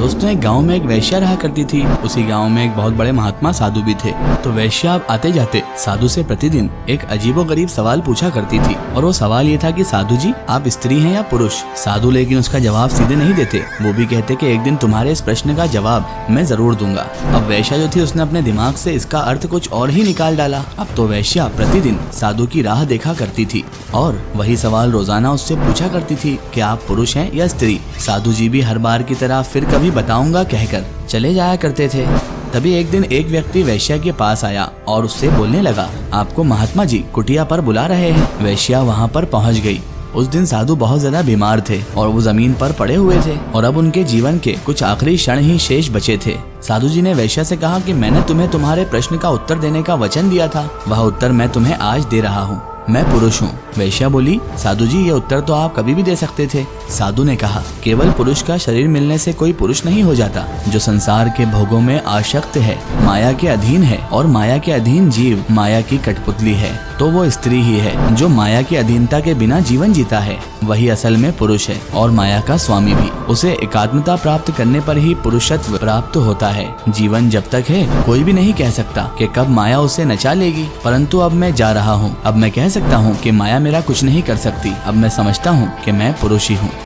दोस्तों, एक गांव में एक वैश्या रहा करती थी। उसी गांव में एक बहुत बड़े महात्मा साधु भी थे। तो वैश्या आते जाते साधु से प्रतिदिन एक अजीबोगरीब सवाल पूछा करती थी। और वो सवाल ये था कि साधु जी, आप स्त्री हैं या पुरुष? साधु लेकिन उसका जवाब सीधे नहीं देते। वो भी कहते कि एक दिन तुम्हारे इस प्रश्न का जवाब मैं जरूर दूंगा। अब वैश्या जो थी उसने अपने दिमाग से इसका अर्थ कुछ और ही निकाल डाला। अब तो वैश्या प्रतिदिन साधु की राह देखा करती थी और वही सवाल रोजाना उससे पूछा करती थी कि आप पुरुष हैं या स्त्री। साधु जी भी हर बार की तरह फिर कभी बताऊंगा कहकर चले जाया करते थे। तभी एक दिन एक व्यक्ति वैश्या के पास आया और उससे बोलने लगा, आपको महात्मा जी कुटिया पर बुला रहे हैं। वैश्या वहाँ पर पहुँच गई। उस दिन साधु बहुत ज्यादा बीमार थे और वो जमीन पर पड़े हुए थे और अब उनके जीवन के कुछ आखिरी क्षण ही शेष बचे थे। साधु जी ने वैश्या से कहा कि मैंने तुम्हें तुम्हारे प्रश्न का उत्तर देने का वचन दिया था, वह उत्तर मैं तुम्हें आज दे रहा हूँ। मैं पुरुष हूँ। वैश्या बोली, साधु जी ये उत्तर तो आप कभी भी दे सकते थे। साधु ने कहा, केवल पुरुष का शरीर मिलने से कोई पुरुष नहीं हो जाता। जो संसार के भोगों में आसक्त है, माया के अधीन है और माया के अधीन जीव माया की कठपुतली है, तो वो स्त्री ही है। जो माया की अधीनता के बिना जीवन जीता है वही असल में पुरुष है और माया का स्वामी भी। उसे एकात्मता प्राप्त करने पर ही पुरुषत्व प्राप्त होता है। जीवन जब तक है कोई भी नहीं कह सकता कि कब माया उसे नचा लेगी। परंतु अब मैं जा रहा हूँ। अब मैं कह सकता हूँ कि माया मेरा कुछ नहीं कर सकती। अब मैं समझता हूँ कि मैं पुरुष ही हूँ।